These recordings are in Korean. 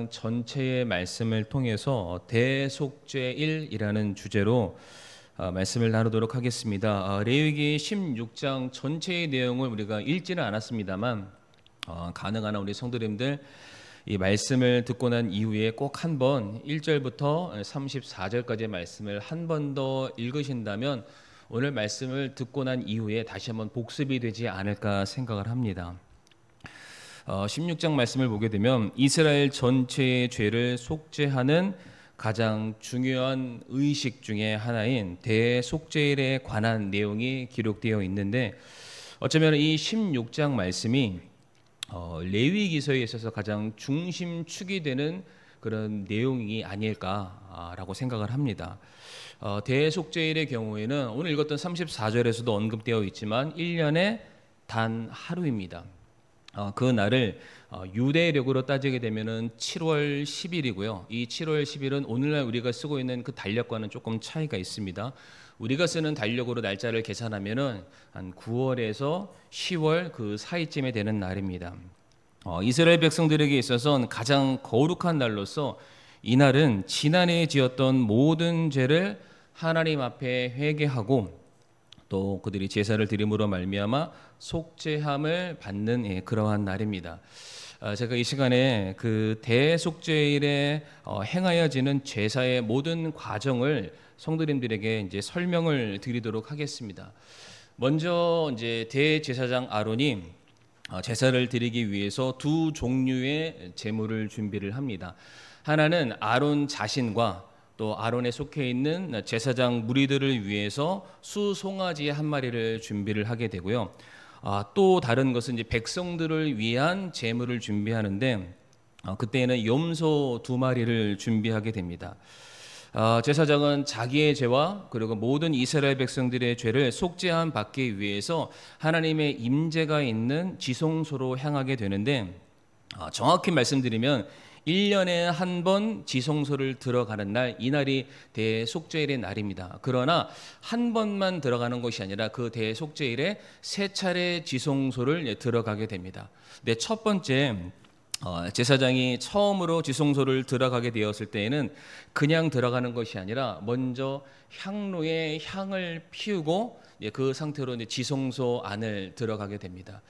16장 전체의 말씀을 통해서 대속죄일이라는 주제로 말씀을 나누도록 하겠습니다. 레위기 16장 전체의 내용을 우리가 읽지는 않았습니다만 가능한 우리 성도님들 이 말씀을 듣고 난 이후에 꼭 한번 1절부터 34절까지의 말씀을 한 번 더 읽으신다면 오늘 말씀을 듣고 난 이후에 다시 한번 복습이 되지 않을까 생각을 합니다. 16장 말씀을 보게 되면 이스라엘 전체의 죄를 속죄하는 가장 중요한 의식 중에 하나인 대속죄일에 관한 내용이 기록되어 있는데 어쩌면 이 16장 말씀이 레위기서에 있어서 가장 중심축이 되는 그런 내용이 아닐까라고 생각을 합니다. 대속죄일의 경우에는 오늘 읽었던 34절에서도 언급되어 있지만 1년에 단 하루입니다. 그 날을 유대력으로 따지게 되면은 7월 10일이고요. 이 7월 10일은 오늘날 우리가 쓰고 있는 그 달력과는 조금 차이가 있습니다. 우리가 쓰는 달력으로 날짜를 계산하면은 한 9월에서 10월 그 사이쯤에 되는 날입니다. 이스라엘 백성들에게 있어서는 가장 거룩한 날로서 이 날은 지난해 지었던 모든 죄를 하나님 앞에 회개하고 또 그들이 제사를 드림으로 말미암아 속죄함을 받는 그러한 날입니다. 제가 이 시간에 그 대속죄일에 행하여지는 제사의 모든 과정을 성도님들에게 이제 설명을 드리도록 하겠습니다. 먼저 이제 대제사장 아론이 제사를 드리기 위해서 두 종류의 제물을 준비를 합니다. 하나는 아론 자신과 또 아론에 속해 있는 제사장 무리들을 위해서 수송아지 한 마리를 준비를 하게 되고요. 또 다른 것은 이제 백성들을 위한 제물을 준비하는데 그때는 염소 2마리를 준비하게 됩니다. 제사장은 자기의 죄와 그리고 모든 이스라엘 백성들의 죄를 속죄함 받기 위해서 하나님의 임재가 있는 지성소로 향하게 되는데 정확히 말씀드리면 1년에 한 번 지성소를 들어가는 날, 이 날이 대속죄일의 날입니다. 그러나 한 번만 들어가는 것이 아니라 그 대속죄일에 3차례 지성소를 들어가게 됩니다. 근데 첫 번째 제사장이 처음으로 지성소를 들어가게 되었을 때에는 그냥 들어가는 것이 아니라 먼저 향로에 향을 피우고 그 상태로 이제 지성소 안을 들어가게 됩니다.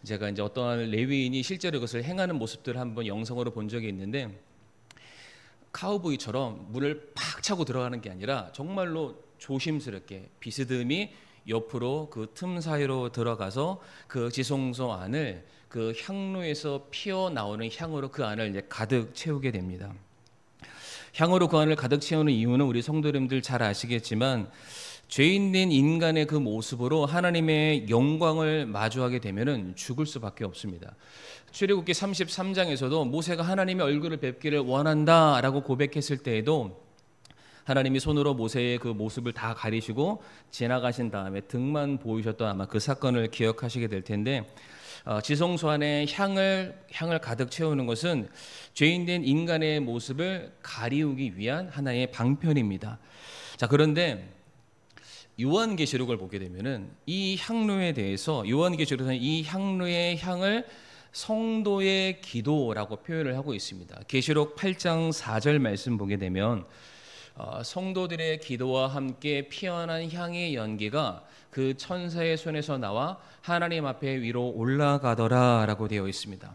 제가 이제 어떠한 레위인이 실제로 그것을 행하는 모습들을 한번 영상으로 본 적이 있는데 카우보이처럼 문을 팍 차고 들어가는 게 아니라 정말로 조심스럽게 비스듬히 옆으로 그 틈 사이로 들어가서 그 지성소 안을 그 향로에서 피어 나오는 향으로 그 안을 이제 가득 채우게 됩니다. 향으로 그 안을 가득 채우는 이유는 우리 성도님들 잘 아시겠지만 죄인된 인간의 그 모습으로 하나님의 영광을 마주하게 되면은 죽을 수밖에 없습니다. 출애굽기 33장에서도 모세가 하나님의 얼굴을 뵙기를 원한다라고 고백했을 때에도 하나님이 손으로 모세의 그 모습을 다 가리시고 지나가신 다음에 등만 보이셨던 아마 그 사건을 기억하시게 될 텐데 지성소 안에 향을 가득 채우는 것은 죄인된 인간의 모습을 가리우기 위한 하나의 방편입니다. 자, 그런데 요한계시록을 보게 되면은 이 향로에 대해서 요한계시록에서는 이 향로의 향을 성도의 기도라고 표현을 하고 있습니다. 계시록 8장 4절 말씀 보게 되면 성도들의 기도와 함께 피어난 향의 연기가 그 천사의 손에서 나와 하나님 앞에 위로 올라가더라라고 되어 있습니다.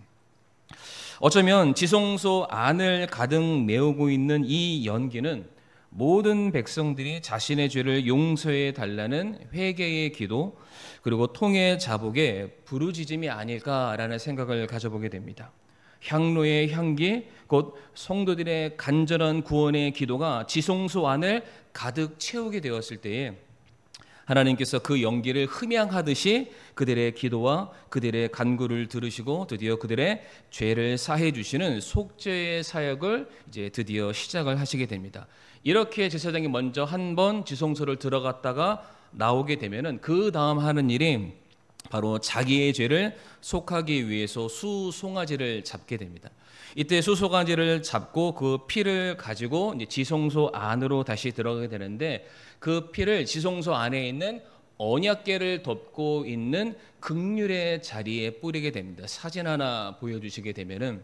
어쩌면 지성소 안을 가득 메우고 있는 이 연기는 모든 백성들이 자신의 죄를 용서해 달라는 회개의 기도 그리고 통의 자복의 부르짖음이 아닐까라는 생각을 가져보게 됩니다. 향로의 향기 곧 성도들의 간절한 구원의 기도가 지성소 안을 가득 채우게 되었을 때에 하나님께서 그 연기를 흠양하듯이 그들의 기도와 그들의 간구를 들으시고 드디어 그들의 죄를 사해 주시는 속죄의 사역을 이제 드디어 시작을 하시게 됩니다. 이렇게 제사장이 먼저 한 번 지성소를 들어갔다가 나오게 되면은 그 다음 하는 일이 바로 자기의 죄를 속하기 위해서 수송아지를 잡게 됩니다. 이때 수송아지를 잡고 그 피를 가지고 이제 지성소 안으로 다시 들어가게 되는데 그 피를 지성소 안에 있는 언약궤를 덮고 있는 극률의 자리에 뿌리게 됩니다. 사진 하나 보여주시게 되면은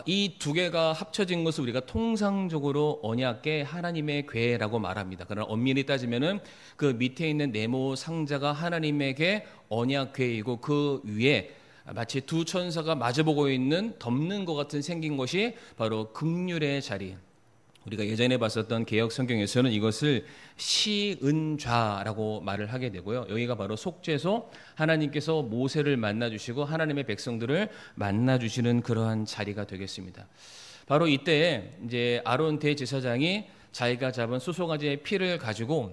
이 두 개가 합쳐진 것을 우리가 통상적으로 언약궤, 하나님의 궤라고 말합니다. 그러나 엄밀히 따지면은 그 밑에 있는 네모 상자가 하나님의 궤, 언약궤이고 그 위에 마치 두 천사가 마주보고 있는 덮는 것 같은 생긴 것이 바로 긍휼의 자리. 우리가 예전에 봤었던 개역 성경에서는 이것을 시은좌라고 말을 하게 되고요. 여기가 바로 속죄소, 하나님께서 모세를 만나 주시고 하나님의 백성들을 만나 주시는 그러한 자리가 되겠습니다. 바로 이때 이제 아론 대제사장이 자기가 잡은 수송아지의 피를 가지고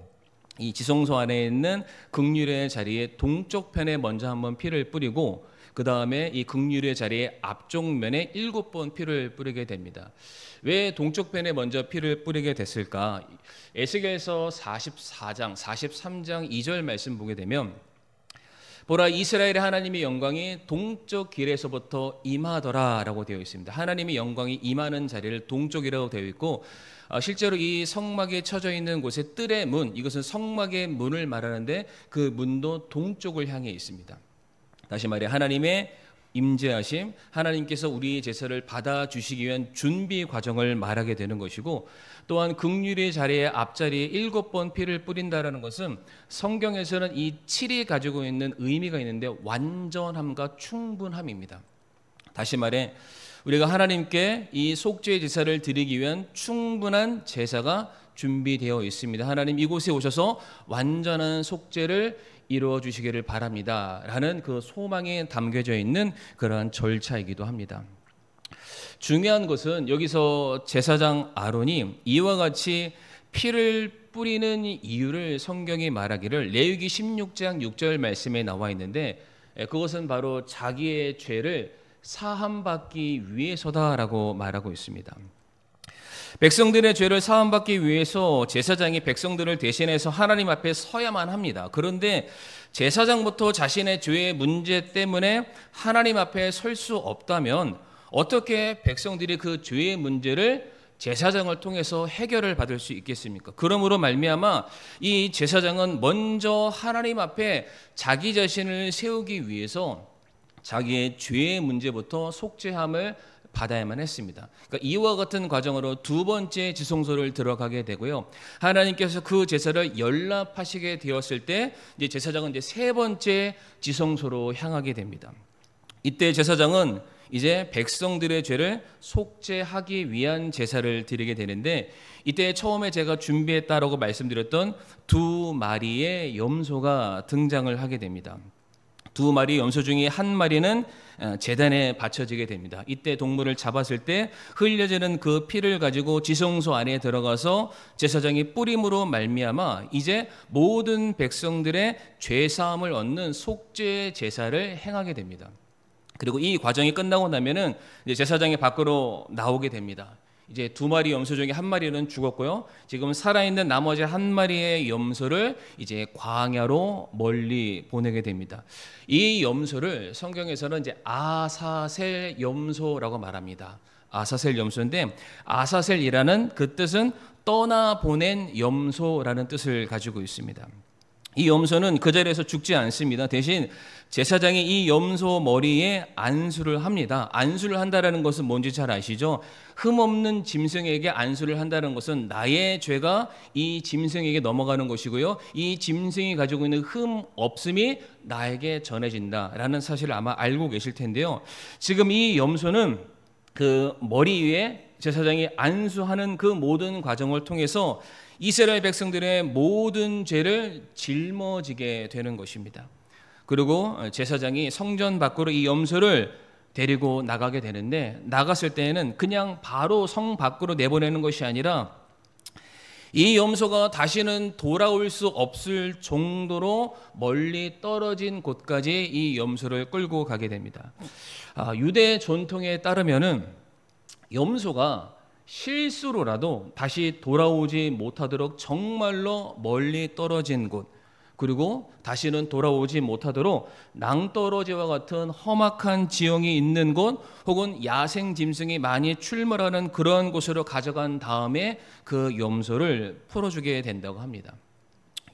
이 지성소 안에 있는 긍휼의 자리에 동쪽 편에 먼저 한번 피를 뿌리고 그 다음에 이 긍휼의 자리에 앞쪽 면에 7번 피를 뿌리게 됩니다. 왜 동쪽 편에 먼저 피를 뿌리게 됐을까? 에스겔서 44장, 43장 2절 말씀 보게 되면 보라 이스라엘의 하나님의 영광이 동쪽 길에서부터 임하더라라고 되어 있습니다. 하나님의 영광이 임하는 자리를 동쪽이라고 되어 있고 실제로 이 성막에 쳐져 있는 곳의 뜰의 문, 이것은 성막의 문을 말하는데 그 문도 동쪽을 향해 있습니다. 다시 말해 하나님의 임재하심, 하나님께서 우리의 제사를 받아주시기 위한 준비 과정을 말하게 되는 것이고 또한 긍휼의 자리에 앞자리에 7번 피를 뿌린다라는 것은 성경에서는 이 7이 가지고 있는 의미가 있는데 완전함과 충분함입니다. 다시 말해 우리가 하나님께 이 속죄 제사를 드리기 위한 충분한 제사가 준비되어 있습니다. 하나님 이곳에 오셔서 완전한 속죄를 이루어 주시기를 바랍니다 라는 그 소망이 담겨져 있는 그러한 절차이기도 합니다. 중요한 것은 여기서 제사장 아론이 이와 같이 피를 뿌리는 이유를 성경이 말하기를 레위기 16장 6절 말씀에 나와 있는데 그것은 바로 자기의 죄를 사함받기 위해서다라고 말하고 있습니다. 백성들의 죄를 사함받기 위해서 제사장이 백성들을 대신해서 하나님 앞에 서야만 합니다. 그런데 제사장부터 자신의 죄의 문제 때문에 하나님 앞에 설 수 없다면 어떻게 백성들이 그 죄의 문제를 제사장을 통해서 해결을 받을 수 있겠습니까? 그러므로 말미암아 이 제사장은 먼저 하나님 앞에 자기 자신을 세우기 위해서 자기의 죄의 문제부터 속죄함을 받아야만 했습니다. 그러니까 이와 같은 과정으로 두 번째 지성소를 들어가게 되고요. 하나님께서 그 제사를 연납하시게 되었을 때 이제 제사장은 이제 세 번째 지성소로 향하게 됩니다. 이때 제사장은 이제 백성들의 죄를 속죄하기 위한 제사를 드리게 되는데 이때 처음에 제가 준비했다라고 말씀드렸던 두 마리의 염소가 등장을 하게 됩니다. 두 마리 염소 중에 한 마리는 제단에 바쳐지게 됩니다. 이때 동물을 잡았을 때 흘려지는 그 피를 가지고 지성소 안에 들어가서 제사장이 뿌림으로 말미암아 이제 모든 백성들의 죄 사함을 얻는 속죄 제사를 행하게 됩니다. 그리고 이 과정이 끝나고 나면은 이제 제사장이 밖으로 나오게 됩니다. 이제 두 마리 염소 중에 한 마리는 죽었고요. 지금 살아있는 나머지 한 마리의 염소를 이제 광야로 멀리 보내게 됩니다. 이 염소를 성경에서는 이제 아사셀 염소라고 말합니다. 아사셀 염소인데 아사셀이라는 그 뜻은 떠나보낸 염소라는 뜻을 가지고 있습니다. 이 염소는 그 자리에서 죽지 않습니다. 대신 제사장이 이 염소 머리에 안수를 합니다. 안수를 한다는 것은 뭔지 잘 아시죠? 흠없는 짐승에게 안수를 한다는 것은 나의 죄가 이 짐승에게 넘어가는 것이고요. 이 짐승이 가지고 있는 흠 없음이 나에게 전해진다라는 사실을 아마 알고 계실 텐데요. 지금 이 염소는 그 머리 위에 제사장이 안수하는 그 모든 과정을 통해서 이스라엘 백성들의 모든 죄를 짊어지게 되는 것입니다. 그리고 제사장이 성전 밖으로 이 염소를 데리고 나가게 되는데 나갔을 때에는 그냥 바로 성 밖으로 내보내는 것이 아니라 이 염소가 다시는 돌아올 수 없을 정도로 멀리 떨어진 곳까지 이 염소를 끌고 가게 됩니다. 유대 전통에 따르면은 염소가 실수로라도 다시 돌아오지 못하도록 정말로 멀리 떨어진 곳 그리고 다시는 돌아오지 못하도록 낭떠러지와 같은 험악한 지형이 있는 곳 혹은 야생 짐승이 많이 출몰하는 그런 곳으로 가져간 다음에 그 염소를 풀어주게 된다고 합니다.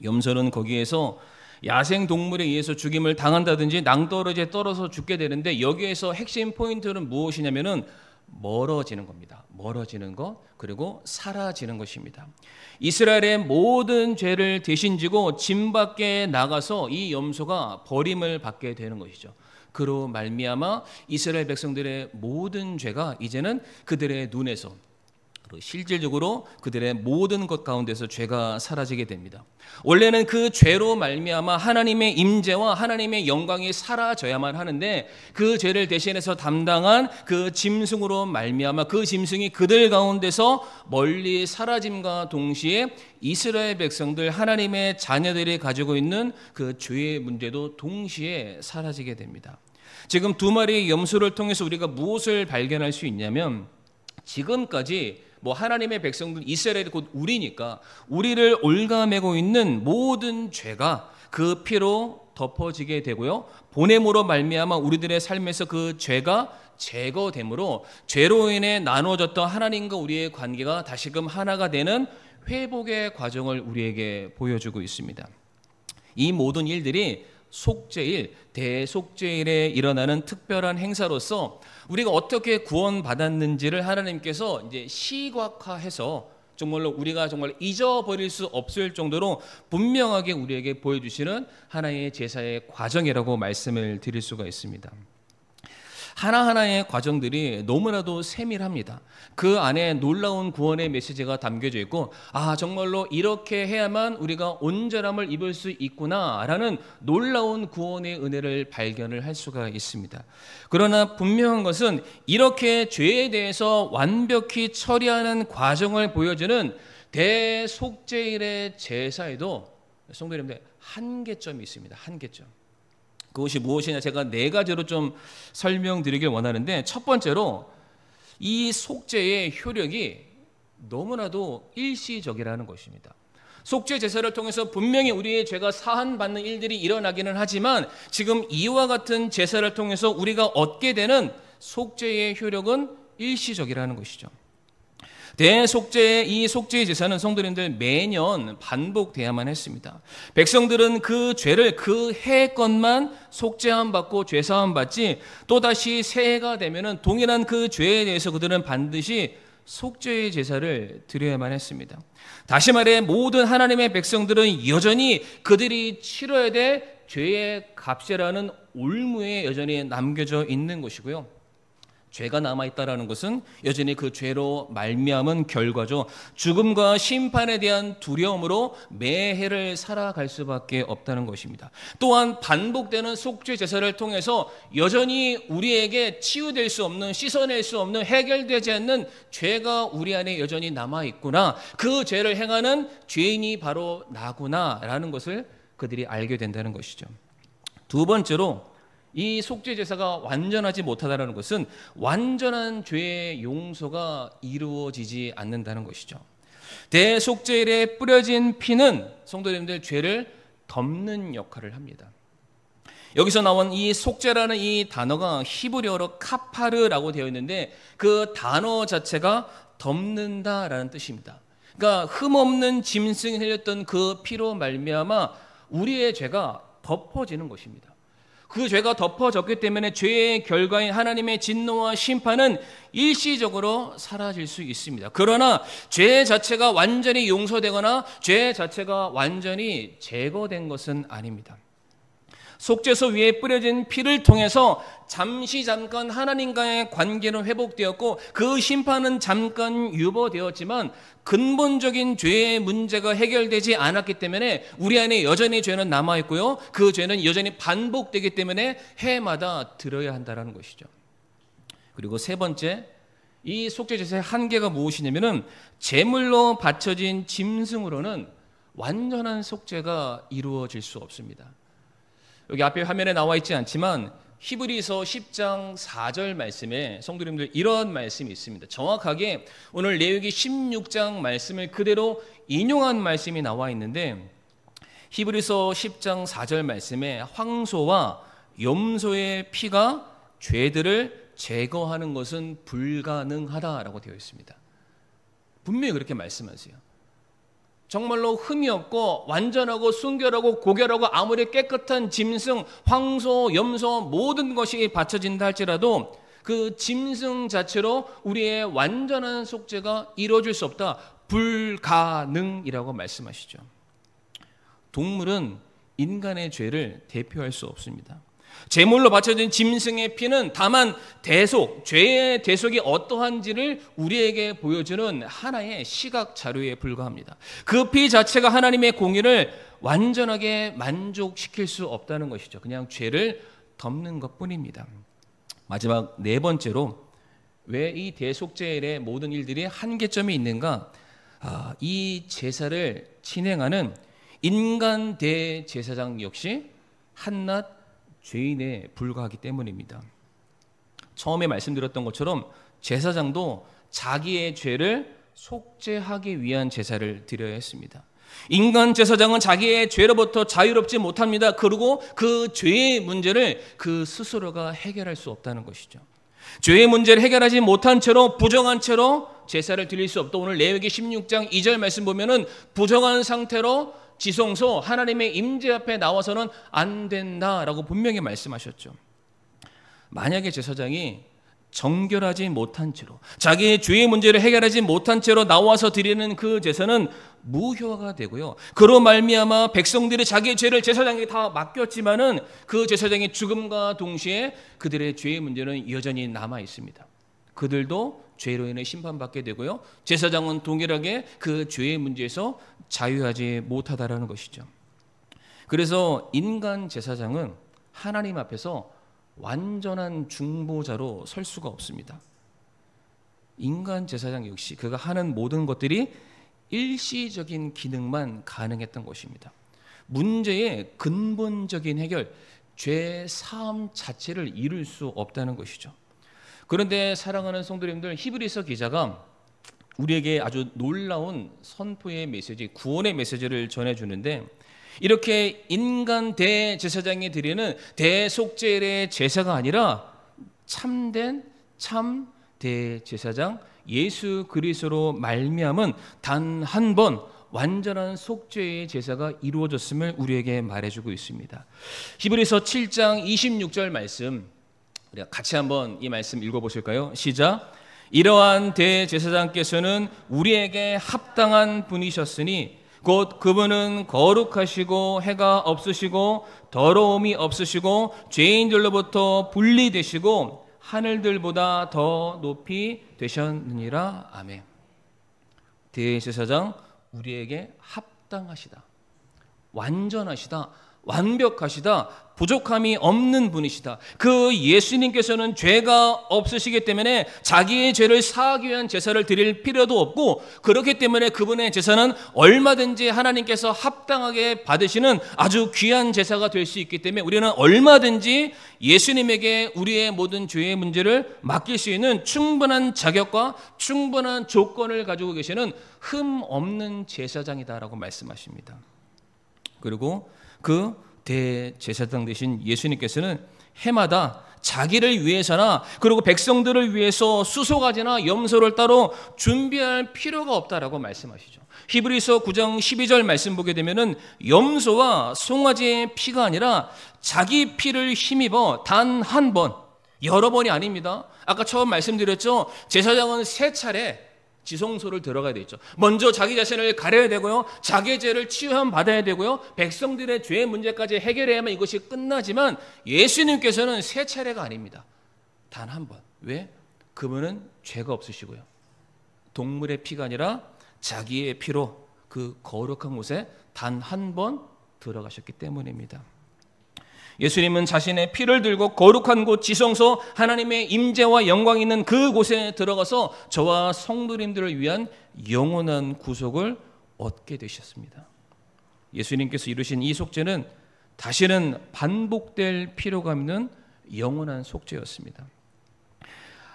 염소는 거기에서 야생 동물에 의해서 죽임을 당한다든지 낭떠러지에 떨어서 죽게 되는데 여기에서 핵심 포인트는 무엇이냐면은 멀어지는 겁니다. 멀어지는 것, 그리고 사라지는 것입니다. 이스라엘의 모든 죄를 대신 지고 짐 밖에 나가서 이 염소가 버림을 받게 되는 것이죠. 그로 말미암아 이스라엘 백성들의 모든 죄가 이제는 그들의 눈에서, 실질적으로 그들의 모든 것 가운데서 죄가 사라지게 됩니다. 원래는 그 죄로 말미암아 하나님의 임재와 하나님의 영광이 사라져야만 하는데, 그 죄를 대신해서 담당한 그 짐승으로 말미암아 그 짐승이 그들 가운데서 멀리 사라짐과 동시에 이스라엘 백성들, 하나님의 자녀들이 가지고 있는 그 죄의 문제도 동시에 사라지게 됩니다. 지금 두 마리의 염소를 통해서 우리가 무엇을 발견할 수 있냐면, 지금까지 하나님의 백성들, 이스라엘이 곧 우리니까 우리를 올가매고 있는 모든 죄가 그 피로 덮어지게 되고요, 보냄으로 말미암아 우리들의 삶에서 그 죄가 제거됨으로 죄로 인해 나눠졌던 하나님과 우리의 관계가 다시금 하나가 되는 회복의 과정을 우리에게 보여주고 있습니다. 이 모든 일들이 속죄일, 대속죄일에 일어나는 특별한 행사로서 우리가 어떻게 구원받았는지를 하나님께서 이제 시각화해서 정말로 우리가 정말 잊어버릴 수 없을 정도로 분명하게 우리에게 보여주시는 하나의 제사의 과정이라고 말씀을 드릴 수가 있습니다. 하나하나의 과정들이 너무나도 세밀합니다. 그 안에 놀라운 구원의 메시지가 담겨져 있고, 정말로 이렇게 해야만 우리가 온전함을 입을 수 있구나라는 놀라운 구원의 은혜를 발견을 할 수가 있습니다. 그러나 분명한 것은 이렇게 죄에 대해서 완벽히 처리하는 과정을 보여주는 대속죄일의 제사에도 성도 여러분들 한계점이 있습니다. 한계점. 그것이 무엇이냐, 제가 네 가지로 좀 설명드리길 원하는데, 첫 번째로 이 속죄의 효력이 너무나도 일시적이라는 것입니다. 속죄 제사를 통해서 분명히 우리의 죄가 사함받는 일들이 일어나기는 하지만, 지금 이와 같은 제사를 통해서 우리가 얻게 되는 속죄의 효력은 일시적이라는 것이죠. 대속죄의 이 속죄의 제사는 성도님들 매년 반복돼야만 했습니다. 백성들은 그 죄를 그 해 것만 속죄함 받고 죄사함 받지, 또다시 새해가 되면은 동일한 그 죄에 대해서 그들은 반드시 속죄의 제사를 드려야만 했습니다. 다시 말해 모든 하나님의 백성들은 여전히 그들이 치러야 될 죄의 값이라는 올무에 여전히 남겨져 있는 것이고요. 죄가 남아있다는 것은 여전히 그 죄로 말미암은 결과죠. 죽음과 심판에 대한 두려움으로 매해를 살아갈 수밖에 없다는 것입니다. 또한 반복되는 속죄 제사를 통해서 여전히 우리에게 치유될 수 없는, 씻어낼 수 없는, 해결되지 않는 죄가 우리 안에 여전히 남아있구나, 그 죄를 행하는 죄인이 바로 나구나라는 것을 그들이 알게 된다는 것이죠. 두 번째로, 이 속죄 제사가 완전하지 못하다는 것은 완전한 죄의 용서가 이루어지지 않는다는 것이죠. 대속죄일에 뿌려진 피는 성도님들 죄를 덮는 역할을 합니다. 여기서 나온 이 속죄라는 이 단어가 히브리어로 카파르라고 되어 있는데, 그 단어 자체가 덮는다라는 뜻입니다. 그러니까 흠없는 짐승이 흘렸던 그 피로 말미암아 우리의 죄가 덮어지는 것입니다. 그 죄가 덮어졌기 때문에 죄의 결과인 하나님의 진노와 심판은 일시적으로 사라질 수 있습니다. 그러나 죄 자체가 완전히 용서되거나 죄 자체가 완전히 제거된 것은 아닙니다. 속죄소 위에 뿌려진 피를 통해서 잠깐 하나님과의 관계는 회복되었고, 그 심판은 잠깐 유보되었지만 근본적인 죄의 문제가 해결되지 않았기 때문에 우리 안에 여전히 죄는 남아있고요, 그 죄는 여전히 반복되기 때문에 해마다 드려야 한다는 것이죠. 그리고 세 번째, 이 속죄제사의 한계가 무엇이냐면은 제물로 바쳐진 짐승으로는 완전한 속죄가 이루어질 수 없습니다. 여기 앞에 화면에 나와 있지 않지만 히브리서 10장 4절 말씀에 성도님들 이런 말씀이 있습니다. 정확하게 오늘 레위기 16장 말씀을 그대로 인용한 말씀이 나와 있는데, 히브리서 10장 4절 말씀에 황소와 염소의 피가 죄들을 제거하는 것은 불가능하다라고 되어 있습니다. 분명히 그렇게 말씀하세요. 정말로 흠이 없고 완전하고 순결하고 고결하고 아무리 깨끗한 짐승, 황소, 염소 모든 것이 바쳐진다 할지라도 그 짐승 자체로 우리의 완전한 속죄가 이루어질 수 없다. 불가능이라고 말씀하시죠. 동물은 인간의 죄를 대표할 수 없습니다. 제물로 바쳐진 짐승의 피는 다만 대속, 죄의 대속이 어떠한지를 우리에게 보여주는 하나의 시각 자료에 불과합니다. 그 피 자체가 하나님의 공의를 완전하게 만족시킬 수 없다는 것이죠. 그냥 죄를 덮는 것뿐입니다. 마지막 네 번째로 왜 이 대속제일의 모든 일들이 한계점이 있는가? 이 제사를 진행하는 인간 대제사장 역시 한낱 죄인에 불과하기 때문입니다. 처음에 말씀드렸던 것처럼 제사장도 자기의 죄를 속죄하기 위한 제사를 드려야 했습니다. 인간 제사장은 자기의 죄로부터 자유롭지 못합니다. 그리고 그 죄의 문제를 그 스스로가 해결할 수 없다는 것이죠. 죄의 문제를 해결하지 못한 채로 부정한 채로 제사를 드릴 수 없다. 오늘 레위기 16장 2절 말씀 보면은 부정한 상태로 지성소 하나님의 임재 앞에 나와서는 안 된다라고 분명히 말씀하셨죠. 만약에 제사장이 정결하지 못한 채로 자기의 죄의 문제를 해결하지 못한 채로 나와서 드리는 그 제사는 무효가 되고요. 그로 말미암아 백성들이 자기의 죄를 제사장에게 다 맡겼지만은 그 제사장의 죽음과 동시에 그들의 죄의 문제는 여전히 남아 있습니다. 그들도 죄로 인해 심판받게 되고요. 제사장은 동일하게 그 죄의 문제에서 자유하지 못하다라는 것이죠. 그래서 인간 제사장은 하나님 앞에서 완전한 중보자로 설 수가 없습니다. 인간 제사장 역시 그가 하는 모든 것들이 일시적인 기능만 가능했던 것입니다. 문제의 근본적인 해결, 죄 사함 자체를 이룰 수 없다는 것이죠. 그런데 사랑하는 성도님들, 히브리서 기자가 우리에게 아주 놀라운 선포의 메시지, 구원의 메시지를 전해주는데 이렇게 인간 대제사장이 드리는 대속죄의 제사가 아니라 참된 참 대제사장 예수 그리스도로 말미암은 단 한 번 완전한 속죄의 제사가 이루어졌음을 우리에게 말해주고 있습니다. 히브리서 7장 26절 말씀 우리가 같이 한번 이 말씀 읽어보실까요? 시작. 이러한 대제사장께서는 우리에게 합당한 분이셨으니 곧 그분은 거룩하시고 해가 없으시고 더러움이 없으시고 죄인들로부터 분리되시고 하늘들보다 더 높이 되셨느니라. 아멘. 대제사장 우리에게 합당하시다, 완전하시다, 완벽하시다, 부족함이 없는 분이시다. 그 예수님께서는 죄가 없으시기 때문에 자기의 죄를 사하기 위한 제사를 드릴 필요도 없고, 그렇기 때문에 그분의 제사는 얼마든지 하나님께서 합당하게 받으시는 아주 귀한 제사가 될 수 있기 때문에 우리는 얼마든지 예수님에게 우리의 모든 죄의 문제를 맡길 수 있는 충분한 자격과 충분한 조건을 가지고 계시는 흠 없는 제사장이다라고 말씀하십니다. 그리고 그 대제사장 되신 예수님께서는 해마다 자기를 위해서나 그리고 백성들을 위해서 수소가지나 염소를 따로 준비할 필요가 없다라고 말씀하시죠. 히브리서 9장 12절 말씀 보게 되면은 염소와 송아지의 피가 아니라 자기 피를 힘입어 단 한 번, 여러 번이 아닙니다. 아까 처음 말씀드렸죠. 제사장은 세 차례 지성소를 들어가야 되죠. 먼저 자기 자신을 가려야 되고요. 자기의 죄를 치유함 받아야 되고요. 백성들의 죄의 문제까지 해결해야만 이것이 끝나지만 예수님께서는 세 차례가 아닙니다. 단 한 번. 왜? 그분은 죄가 없으시고요. 동물의 피가 아니라 자기의 피로 그 거룩한 곳에 단 한 번 들어가셨기 때문입니다. 예수님은 자신의 피를 들고 거룩한 곳 지성소 하나님의 임재와 영광이 있는 그곳에 들어가서 저와 성도님들을 위한 영원한 구속을 얻게 되셨습니다. 예수님께서 이루신 이 속죄는 다시는 반복될 필요가 없는 영원한 속죄였습니다.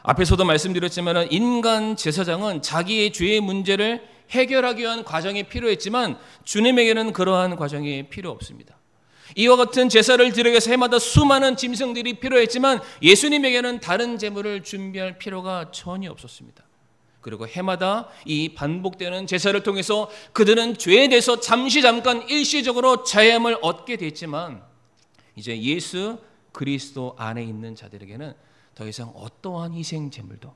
앞에서도 말씀드렸지만 인간 제사장은 자기의 죄의 문제를 해결하기 위한 과정이 필요했지만 주님에게는 그러한 과정이 필요 없습니다. 이와 같은 제사를 드리기 위해서 해마다 수많은 짐승들이 필요했지만 예수님에게는 다른 제물을 준비할 필요가 전혀 없었습니다. 그리고 해마다 이 반복되는 제사를 통해서 그들은 죄에 대해서 잠깐 일시적으로 자유함을 얻게 됐지만 이제 예수 그리스도 안에 있는 자들에게는 더 이상 어떠한 희생 제물도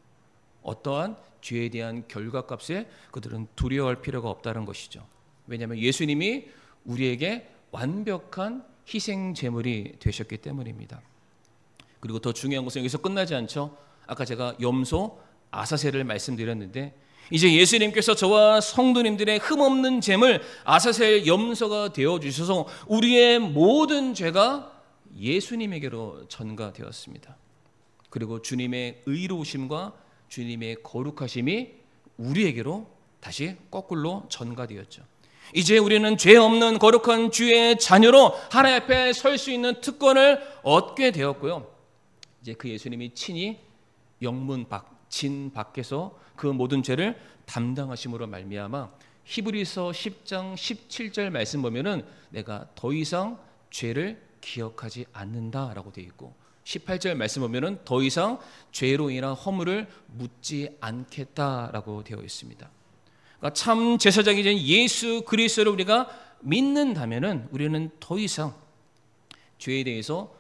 어떠한 죄에 대한 결과값에 그들은 두려워할 필요가 없다는 것이죠. 왜냐하면 예수님이 우리에게 완벽한 희생 제물이 되셨기 때문입니다. 그리고 더 중요한 것은 여기서 끝나지 않죠. 아까 제가 염소 아사셀을 말씀드렸는데 이제 예수님께서 저와 성도님들의 흠없는 제물 아사셀 염소가 되어주셔서 우리의 모든 죄가 예수님에게로 전가되었습니다. 그리고 주님의 의로우심과 주님의 거룩하심이 우리에게로 다시 거꾸로 전가되었죠. 이제 우리는 죄 없는 거룩한 주의 자녀로 하나님 앞에 설 수 있는 특권을 얻게 되었고요. 이제 그 예수님이 친히 영문 진 밖에서 그 모든 죄를 담당하심으로 말미암아 히브리서 10장 17절 말씀 보면은 내가 더 이상 죄를 기억하지 않는다라고 되어 있고 18절 말씀 보면은 더 이상 죄로 인한 허물을 묻지 않겠다라고 되어 있습니다. 그러니까 참 제사장이신 예수 그리스도를 우리가 믿는다면은 우리는 더 이상 죄에 대해서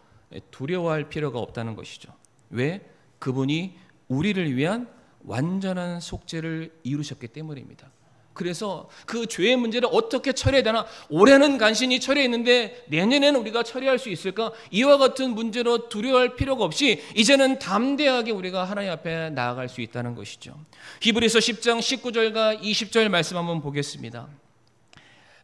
두려워할 필요가 없다는 것이죠. 왜? 그분이 우리를 위한 완전한 속죄를 이루셨기 때문입니다. 그래서 그 죄의 문제를 어떻게 처리해야 되나? 올해는 간신히 처리했는데 내년에는 우리가 처리할 수 있을까? 이와 같은 문제로 두려워할 필요가 없이 이제는 담대하게 우리가 하나님 앞에 나아갈 수 있다는 것이죠. 히브리서 10장 19절과 20절 말씀 한번 보겠습니다.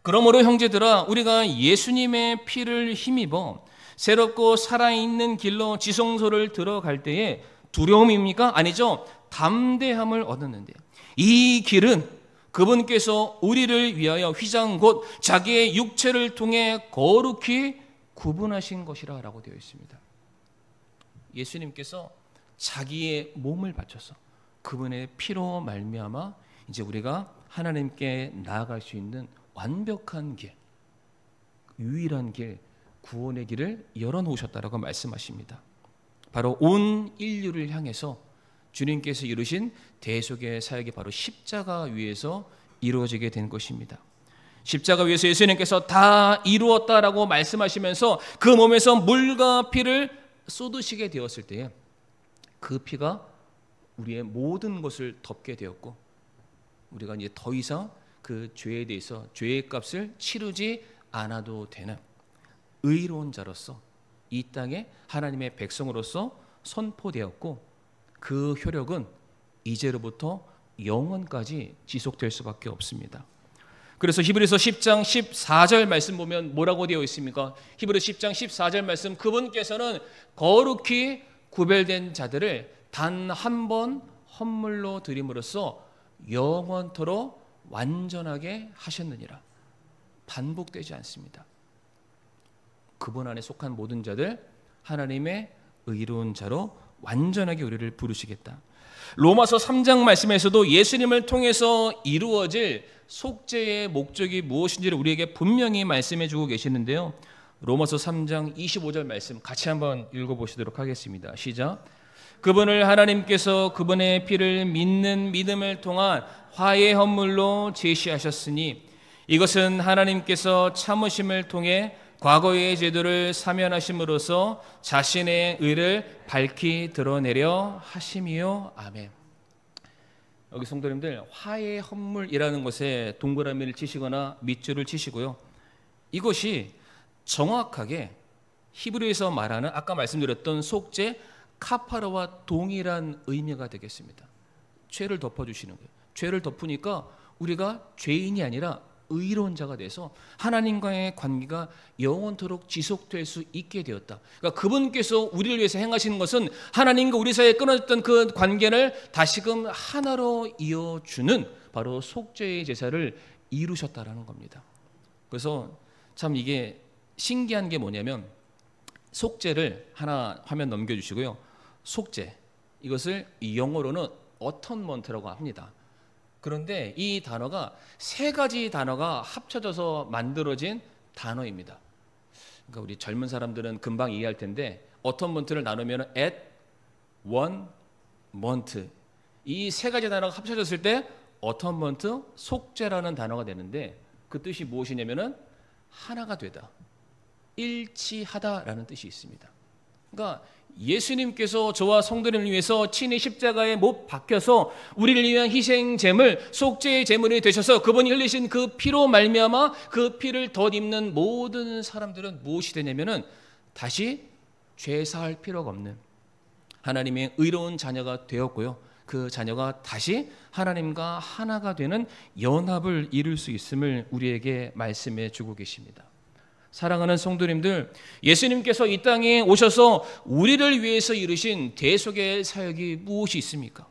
그러므로 형제들아 우리가 예수님의 피를 힘입어 새롭고 살아있는 길로 지성소를 들어갈 때에 두려움입니까? 아니죠. 담대함을 얻었는데 이 길은 그분께서 우리를 위하여 휘장 곧 자기의 육체를 통해 거룩히 구분하신 것이라 라고 되어 있습니다. 예수님께서 자기의 몸을 바쳐서 그분의 피로 말미암아 이제 우리가 하나님께 나아갈 수 있는 완벽한 길, 유일한 길, 구원의 길을 열어놓으셨다라고 말씀하십니다. 바로 온 인류를 향해서 주님께서 이루신 대속의 사역이 바로 십자가 위에서 이루어지게 된 것입니다. 십자가 위에서 예수님께서 다 이루었다라고 말씀하시면서 그 몸에서 물과 피를 쏟으시게 되었을 때에 그 피가 우리의 모든 것을 덮게 되었고 우리가 이제 더 이상 그 죄에 대해서 죄의 값을 치르지 않아도 되는 의로운 자로서 이 땅에 하나님의 백성으로서 선포되었고 그 효력은 이제로부터 영원까지 지속될 수밖에 없습니다. 그래서 히브리서 10장 14절 말씀 보면 뭐라고 되어 있습니까? 히브리서 10장 14절 말씀 그분께서는 거룩히 구별된 자들을 단 한 번 헌물로 드림으로써 영원토록 완전하게 하셨느니라. 반복되지 않습니다. 그분 안에 속한 모든 자들 하나님의 의로운 자로 완전하게 우리를 부르시겠다. 로마서 3장 말씀에서도 예수님을 통해서 이루어질 속죄의 목적이 무엇인지를 우리에게 분명히 말씀해 주고 계시는데요. 로마서 3장 25절 말씀 같이 한번 읽어보시도록 하겠습니다. 시작. 그분을 하나님께서 그분의 피를 믿는 믿음을 통한 화해 헌물로 제시하셨으니 이것은 하나님께서 참으심을 통해 과거의 제도를 사면하심으로써 자신의 의를 밝히 드러내려 하심이요. 아멘. 여기 성도님들 화해 헌물이라는 것에 동그라미를 치시거나 밑줄을 치시고요. 이것이 정확하게 히브리에서 말하는 아까 말씀드렸던 속죄 카파라와 동일한 의미가 되겠습니다. 죄를 덮어주시는 거예요. 죄를 덮으니까 우리가 죄인이 아니라 의로운 자가 돼서 하나님과의 관계가 영원토록 지속될 수 있게 되었다. 그러니까 그분께서 우리를 위해서 행하시는 것은 하나님과 우리 사이에 끊어졌던 그 관계를 다시금 하나로 이어주는 바로 속죄의 제사를 이루셨다라는 겁니다. 그래서 참 이게 신기한 게 뭐냐면 속죄를 하나 화면 넘겨주시고요. 속죄 이것을 영어로는 어턴먼트라고 합니다. 그런데 이 단어가 세 가지 단어가 합쳐져서 만들어진 단어입니다. 그러니까 우리 젊은 사람들은 금방 이해할 텐데 어턴먼트를 나누면 at one month 이 세 가지 단어가 합쳐졌을 때 어턴먼트 속죄라는 단어가 되는데 그 뜻이 무엇이냐면은 하나가 되다, 일치하다라는 뜻이 있습니다. 그러니까 예수님께서 저와 성도님을 위해서 친히 십자가에 못 박혀서 우리를 위한 희생 제물, 속죄의 제물이 되셔서 그분이 흘리신 그 피로 말미암아 그 피를 덧입는 모든 사람들은 무엇이 되냐면은 다시 죄 사할 필요가 없는 하나님의 의로운 자녀가 되었고요. 그 자녀가 다시 하나님과 하나가 되는 연합을 이룰 수 있음을 우리에게 말씀해 주고 계십니다. 사랑하는 성도님들, 예수님께서 이 땅에 오셔서 우리를 위해서 이루신 대속의 사역이 무엇이 있습니까?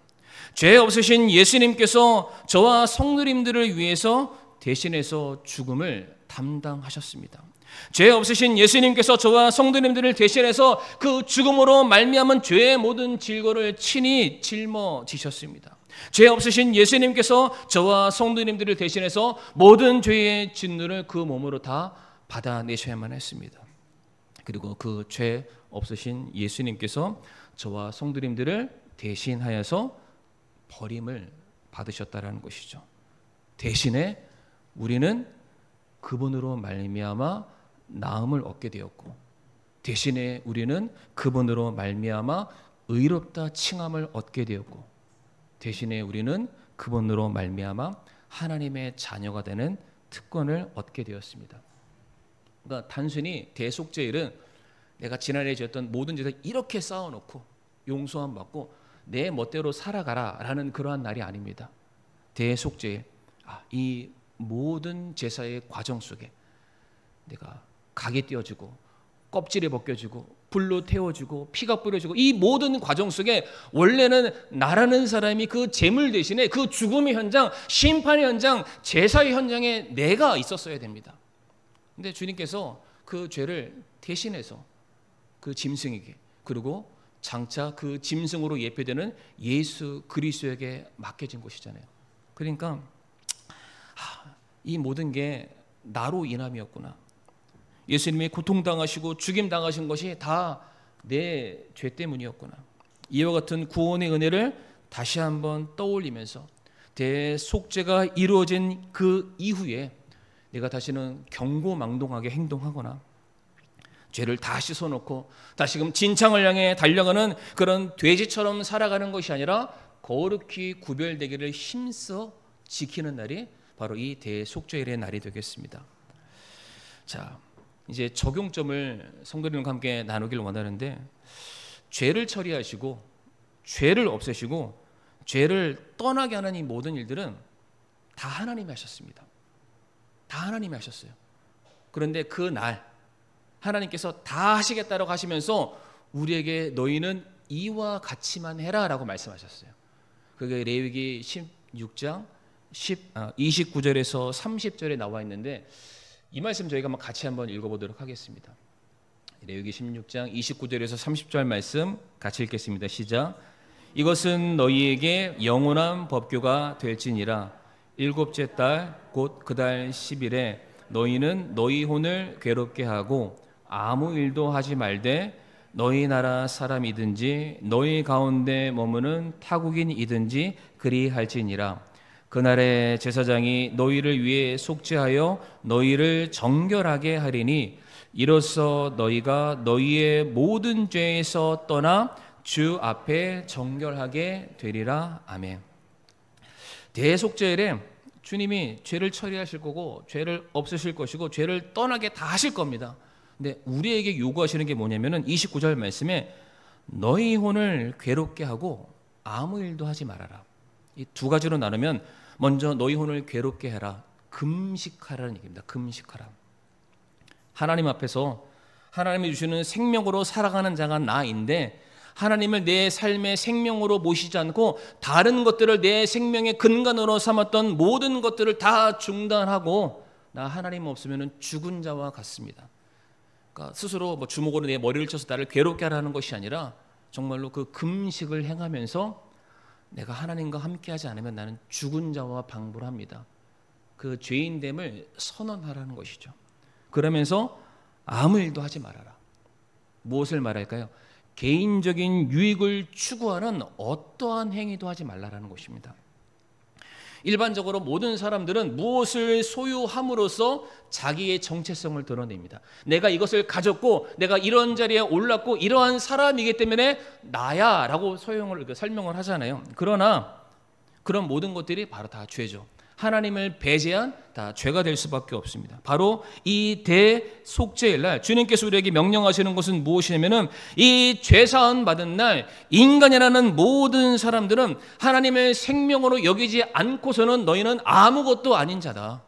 죄 없으신 예수님께서 저와 성도님들을 위해서 대신해서 죽음을 담당하셨습니다. 죄 없으신 예수님께서 저와 성도님들을 대신해서 그 죽음으로 말미암은 죄의 모든 질고를 친히 짊어지셨습니다. 죄 없으신 예수님께서 저와 성도님들을 대신해서 모든 죄의 진노를 그 몸으로 다 받아내셔야만 했습니다. 그리고 그 죄 없으신 예수님께서 저와 성도님들을 대신하여서 버림을 받으셨다라는 것이죠. 대신에 우리는 그분으로 말미암아 나음을 얻게 되었고, 대신에 우리는 그분으로 말미암아 의롭다 칭함을 얻게 되었고, 대신에 우리는 그분으로 말미암아 하나님의 자녀가 되는 특권을 얻게 되었습니다. 그러니까 단순히 대속죄일은 내가 지난해 지었던 모든 죄를 이렇게 쌓아놓고 용서함 받고 내 멋대로 살아가라라는 그러한 날이 아닙니다. 대속죄일, 이 모든 제사의 과정 속에 내가 각이 떼어지고 껍질이 벗겨지고 불로 태워지고 피가 뿌려지고 이 모든 과정 속에 원래는 나라는 사람이 그 제물 대신에 그 죽음의 현장, 심판의 현장, 제사의 현장에 내가 있었어야 됩니다. 근데 주님께서 그 죄를 대신해서 그 짐승에게, 그리고 장차 그 짐승으로 예표되는 예수 그리스도에게 맡겨진 것이잖아요. 그러니까 이 모든 게 나로 인함이었구나. 예수님이 고통당하시고 죽임당하신 것이 다 내 죄 때문이었구나. 이와 같은 구원의 은혜를 다시 한번 떠올리면서 대속죄가 이루어진 그 이후에 내가 다시는 경고망동하게 행동하거나 죄를 다 씻어놓고 다시금 진창을 향해 달려가는 그런 돼지처럼 살아가는 것이 아니라 거룩히 구별되기를 힘써 지키는 날이 바로 이 대속죄일의 날이 되겠습니다. 자, 이제 적용점을 성도님과 함께 나누길 원하는데, 죄를 처리하시고 죄를 없애시고 죄를 떠나게 하는 이 모든 일들은 다 하나님이 하셨습니다. 다 하나님이 하셨어요. 그런데 그 날 하나님께서 다 하시겠다고 하시면서 우리에게 너희는 이와 같이만 해라라고 말씀하셨어요. 그게 레위기 16장 29절에서 30절에 나와 있는데, 이 말씀 저희가 같이 한번 읽어보도록 하겠습니다. 레위기 16장 29절에서 30절 말씀 같이 읽겠습니다. 시작. 이것은 너희에게 영원한 법규가 될지니라. 일곱째 달 곧 그 달 10일에 너희는 너희 혼을 괴롭게 하고 아무 일도 하지 말되 너희 나라 사람이든지 너희 가운데 머무는 타국인이든지 그리할지니라. 그날에 제사장이 너희를 위해 속죄하여 너희를 정결하게 하리니 이로써 너희가 너희의 모든 죄에서 떠나 주 앞에 정결하게 되리라. 아멘. 대속죄일에 주님이 죄를 처리하실 거고 죄를 없으실 것이고 죄를 떠나게 다 하실 겁니다. 근데 우리에게 요구하시는 게 뭐냐면은 29절 말씀에 너희 혼을 괴롭게 하고 아무 일도 하지 말아라. 이 두 가지로 나누면, 먼저 너희 혼을 괴롭게 해라. 금식하라는 얘기입니다. 금식하라. 하나님 앞에서 하나님이 주시는 생명으로 살아가는 자가 나인데, 하나님을 내 삶의 생명으로 모시지 않고 다른 것들을 내 생명의 근간으로 삼았던 모든 것들을 다 중단하고 나 하나님 없으면 죽은 자와 같습니다. 그러니까 스스로 주먹으로 내 머리를 쳐서 나를 괴롭게 하라는 것이 아니라 정말로 그 금식을 행하면서 내가 하나님과 함께하지 않으면 나는 죽은 자와 방불합니다. 그 죄인됨을 선언하라는 것이죠. 그러면서 아무 일도 하지 말아라. 무엇을 말할까요? 개인적인 유익을 추구하는 어떠한 행위도 하지 말라라는 것입니다. 일반적으로 모든 사람들은 무엇을 소유함으로써 자기의 정체성을 드러냅니다. 내가 이것을 가졌고 내가 이런 자리에 올랐고 이러한 사람이기 때문에 나야 라고 설명을 하잖아요. 그러나 그런 모든 것들이 바로 다 죄죠. 하나님을 배제한 다 죄가 될 수밖에 없습니다. 바로 이 대속죄일 날 주님께서 우리에게 명령하시는 것은 무엇이냐면은 이 죄사함 받은 날 인간이라는 모든 사람들은 하나님을 생명으로 여기지 않고서는 너희는 아무것도 아닌 자다.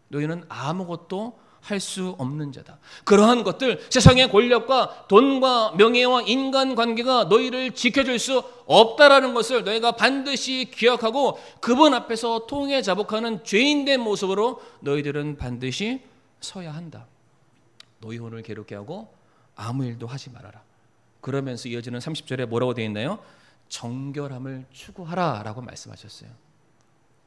너희는 아무것도 할 수 없는 자다. 그러한 것들, 세상의 권력과 돈과 명예와 인간관계가 너희를 지켜줄 수 없다라는 것을 너희가 반드시 기억하고 그분 앞에서 통해 자복하는 죄인된 모습으로 너희들은 반드시 서야 한다. 너희 혼을 괴롭게 하고 아무 일도 하지 말아라. 그러면서 이어지는 30절에 뭐라고 되어 있나요? 정결함을 추구하라 라고 말씀하셨어요.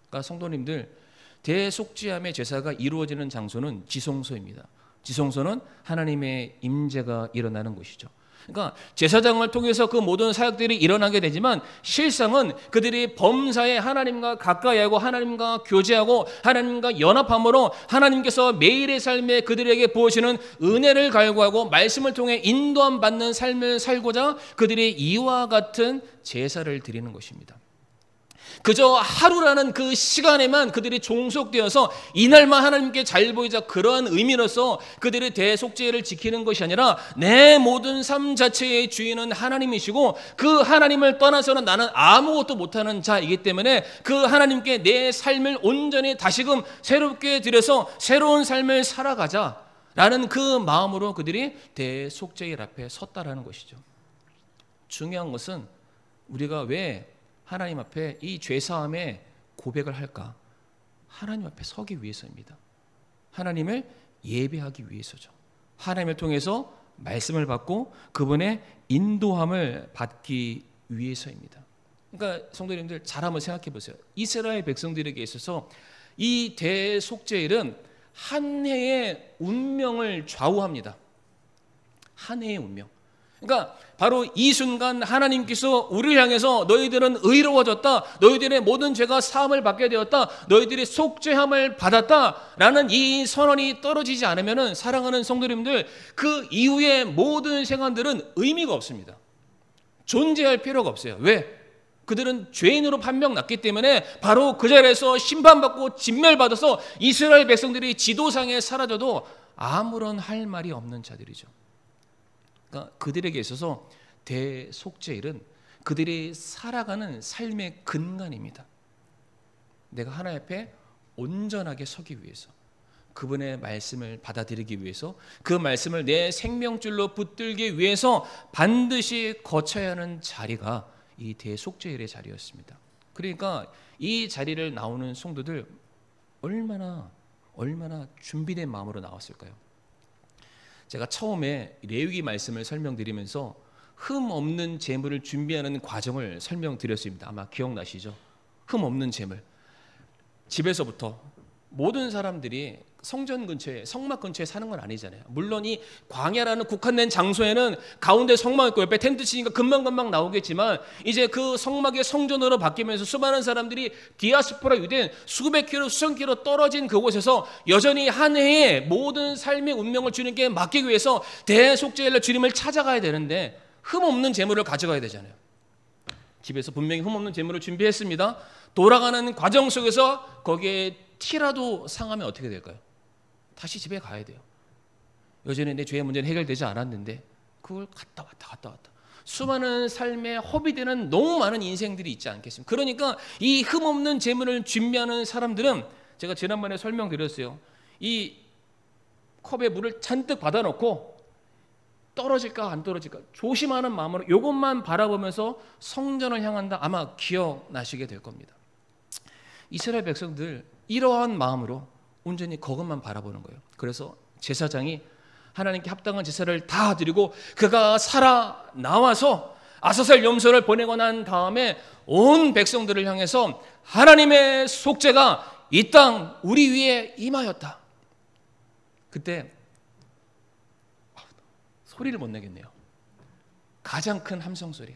그러니까 성도님들, 대속죄함의 제사가 이루어지는 장소는 지성소입니다. 지성소는 하나님의 임재가 일어나는 곳이죠. 그러니까 제사장을 통해서 그 모든 사역들이 일어나게 되지만 실상은 그들이 범사에 하나님과 가까이 하고 하나님과 교제하고 하나님과 연합함으로 하나님께서 매일의 삶에 그들에게 부어주시는 은혜를 갈구하고 말씀을 통해 인도함 받는 삶을 살고자 그들이 이와 같은 제사를 드리는 것입니다. 그저 하루라는 그 시간에만 그들이 종속되어서 이날만 하나님께 잘 보이자 그러한 의미로서 그들의 대속죄를 지키는 것이 아니라 내 모든 삶 자체의 주인은 하나님이시고 그 하나님을 떠나서는 나는 아무것도 못하는 자이기 때문에 그 하나님께 내 삶을 온전히 다시금 새롭게 드려서 새로운 삶을 살아가자라는 그 마음으로 그들이 대속죄일 앞에 섰다라는 것이죠. 중요한 것은 우리가 왜 하나님 앞에 이 죄사함의 고백을 할까? 하나님 앞에 서기 위해서입니다. 하나님을 예배하기 위해서죠. 하나님을 통해서 말씀을 받고 그분의 인도함을 받기 위해서입니다. 그러니까 성도님들 잘 한번 생각해 보세요. 이스라엘 백성들에게 있어서 이 대속죄일은 한 해의 운명을 좌우합니다. 한 해의 운명. 그러니까 바로 이 순간 하나님께서 우리를 향해서 너희들은 의로워졌다, 너희들의 모든 죄가 사함을 받게 되었다, 너희들이 속죄함을 받았다라는 이 선언이 떨어지지 않으면 사랑하는 성도님들 그 이후의 모든 생활들은 의미가 없습니다. 존재할 필요가 없어요. 왜? 그들은 죄인으로 판명났기 때문에 바로 그 자리에서 심판받고 진멸받아서 이스라엘 백성들이 지도상에 사라져도 아무런 할 말이 없는 자들이죠. 그러니까 그들에게 있어서 대속죄일은 그들이 살아가는 삶의 근간입니다. 내가 하나님 앞에 온전하게 서기 위해서, 그분의 말씀을 받아들이기 위해서, 그 말씀을 내 생명줄로 붙들기 위해서 반드시 거쳐야 하는 자리가 이 대속죄일의 자리였습니다. 그러니까 이 자리를 나오는 성도들 얼마나 준비된 마음으로 나왔을까요? 제가 처음에 레위기 말씀을 설명드리면서 흠 없는 제물을 준비하는 과정을 설명드렸습니다. 아마 기억나시죠? 흠 없는 제물. 집에서부터 모든 사람들이 성전 근처에, 성막 근처에 사는 건 아니잖아요. 물론 이 광야라는 국한된 장소에는 가운데 성막 있고 옆에 텐트 치니까 금방금방 나오겠지만 이제 그 성막의 성전으로 바뀌면서 수많은 사람들이 디아스포라 유대인 수백 킬로 수천 킬로 떨어진 그곳에서 여전히 한 해의 모든 삶의 운명을 주님께 맡기기 위해서 대속죄일날 주님을 찾아가야 되는데 흠 없는 제물을 가져가야 되잖아요. 집에서 분명히 흠 없는 제물을 준비했습니다. 돌아가는 과정 속에서 거기에 티라도 상하면 어떻게 될까요? 다시 집에 가야 돼요. 여전히 내 죄의 문제는 해결되지 않았는데 그걸 갔다 왔다. 수많은 삶에 허비되는 너무 많은 인생들이 있지 않겠습니까? 그러니까 이 흠없는 제물을 준비하는 사람들은 제가 지난번에 설명드렸어요. 이 컵에 물을 잔뜩 받아놓고 떨어질까 안 떨어질까 조심하는 마음으로 이것만 바라보면서 성전을 향한다. 아마 기억나시게 될 겁니다. 이스라엘 백성들 이러한 마음으로 온전히 그것만 바라보는 거예요. 그래서 제사장이 하나님께 합당한 제사를 다 드리고 그가 살아 나와서 아사셀 염소를 보내고 난 다음에 온 백성들을 향해서 하나님의 속죄가 이 땅 우리 위에 임하였다. 그때 소리를 못 내겠네요. 가장 큰 함성 소리,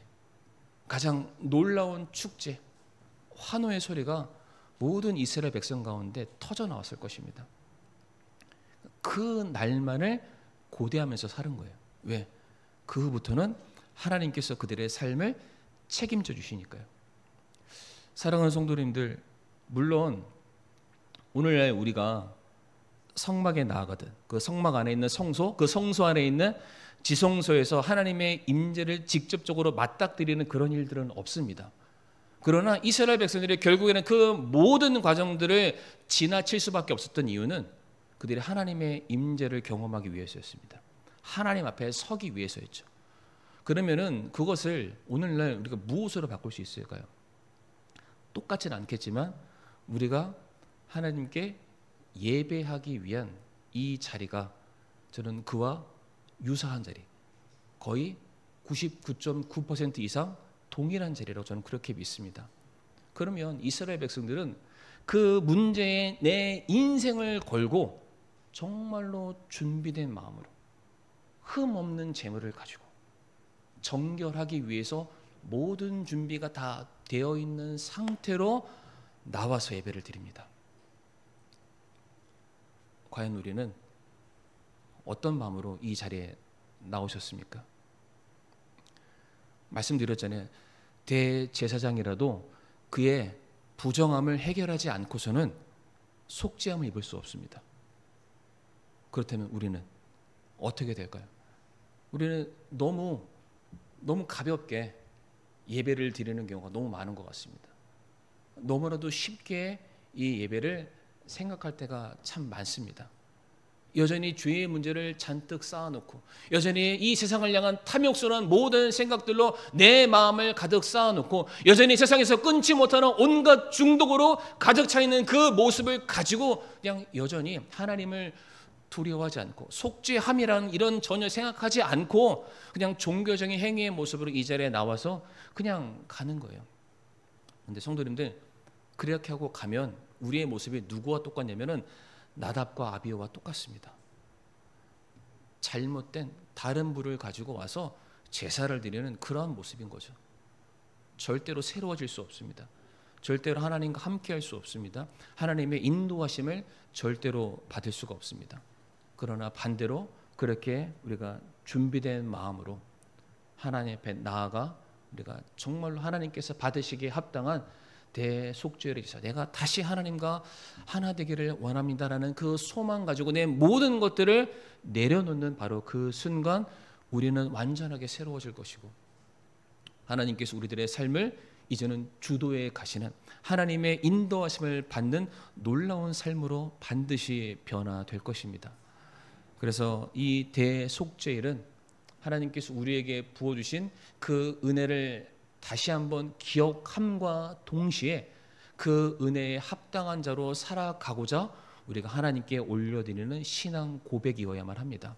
가장 놀라운 축제, 환호의 소리가 모든 이스라엘 백성 가운데 터져 나왔을 것입니다. 그 날만을 고대하면서 사는 거예요. 왜? 그 후부터는 하나님께서 그들의 삶을 책임져 주시니까요. 사랑하는 성도님들, 물론 오늘날 우리가 성막에 나아가든 그 성막 안에 있는 성소, 그 성소 안에 있는 지성소에서 하나님의 임재를 직접적으로 맞닥뜨리는 그런 일들은 없습니다. 그러나 이스라엘 백성들이 결국에는 그 모든 과정들을 지나칠 수밖에 없었던 이유는 그들이 하나님의 임재를 경험하기 위해서였습니다. 하나님 앞에 서기 위해서였죠. 그러면은 그것을 오늘날 우리가 무엇으로 바꿀 수 있을까요? 똑같지는 않겠지만 우리가 하나님께 예배하기 위한 이 자리가 저는 그와 유사한 자리, 거의 99.9% 이상 동일한 자리라고 저는 그렇게 믿습니다. 그러면 이스라엘 백성들은 그 문제에 내 인생을 걸고 정말로 준비된 마음으로 흠 없는 재물을 가지고 정결하기 위해서 모든 준비가 다 되어 있는 상태로 나와서 예배를 드립니다. 과연 우리는 어떤 마음으로 이 자리에 나오셨습니까? 말씀드렸잖아요. 대제사장이라도 그의 부정함을 해결하지 않고서는 속죄함을 입을 수 없습니다. 그렇다면 우리는 어떻게 될까요? 우리는 너무 가볍게 예배를 드리는 경우가 너무 많은 것 같습니다. 너무나도 쉽게 이 예배를 생각할 때가 참 많습니다. 여전히 죄의 문제를 잔뜩 쌓아놓고 여전히 이 세상을 향한 탐욕스러운 모든 생각들로 내 마음을 가득 쌓아놓고 여전히 세상에서 끊지 못하는 온갖 중독으로 가득 차 있는 그 모습을 가지고 그냥 여전히 하나님을 두려워하지 않고 속죄함이라는 이런 전혀 생각하지 않고 그냥 종교적인 행위의 모습으로 이 자리에 나와서 그냥 가는 거예요. 그런데 성도님들, 그렇게 하고 가면 우리의 모습이 누구와 똑같냐면은 나답과 아비후와 똑같습니다. 잘못된 다른 불을 가지고 와서 제사를 드리는 그러한 모습인 거죠. 절대로 새로워질 수 없습니다. 절대로 하나님과 함께할 수 없습니다. 하나님의 인도하심을 절대로 받을 수가 없습니다. 그러나 반대로 그렇게 우리가 준비된 마음으로 하나님 앞에 나아가 우리가 정말로 하나님께서 받으시기에 합당한 대속죄를 해서 내가 다시 하나님과 하나 되기를 원합니다라는 그 소망 가지고 내 모든 것들을 내려놓는 바로 그 순간 우리는 완전하게 새로워질 것이고 하나님께서 우리들의 삶을 이제는 주도해 가시는 하나님의 인도하심을 받는 놀라운 삶으로 반드시 변화될 것입니다. 그래서 이 대속죄일은 하나님께서 우리에게 부어주신 그 은혜를 다시 한번 기억함과 동시에 그 은혜에 합당한 자로 살아가고자 우리가 하나님께 올려드리는 신앙 고백이어야만 합니다.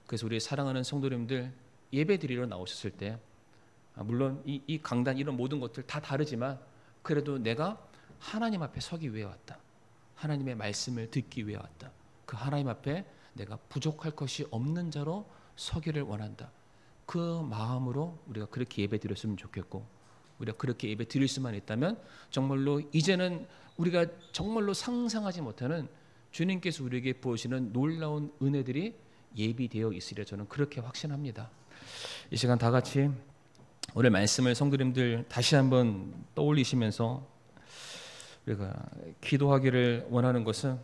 그래서 우리 사랑하는 성도님들, 예배 드리러 나오셨을 때 물론 이 강단 이런 모든 것들 다 다르지만 그래도 내가 하나님 앞에 서기 위해 왔다. 하나님의 말씀을 듣기 위해 왔다. 그 하나님 앞에 내가 부족할 것이 없는 자로 서기를 원한다. 그 마음으로 우리가 그렇게 예배 드렸으면 좋겠고 우리가 그렇게 예배 드릴 수만 있다면 정말로 이제는 우리가 정말로 상상하지 못하는 주님께서 우리에게 부으시는 놀라운 은혜들이 예비되어 있으리라 저는 그렇게 확신합니다. 이 시간 다 같이 오늘 말씀을 성도님들 다시 한번 떠올리시면서 우리가 기도하기를 원하는 것은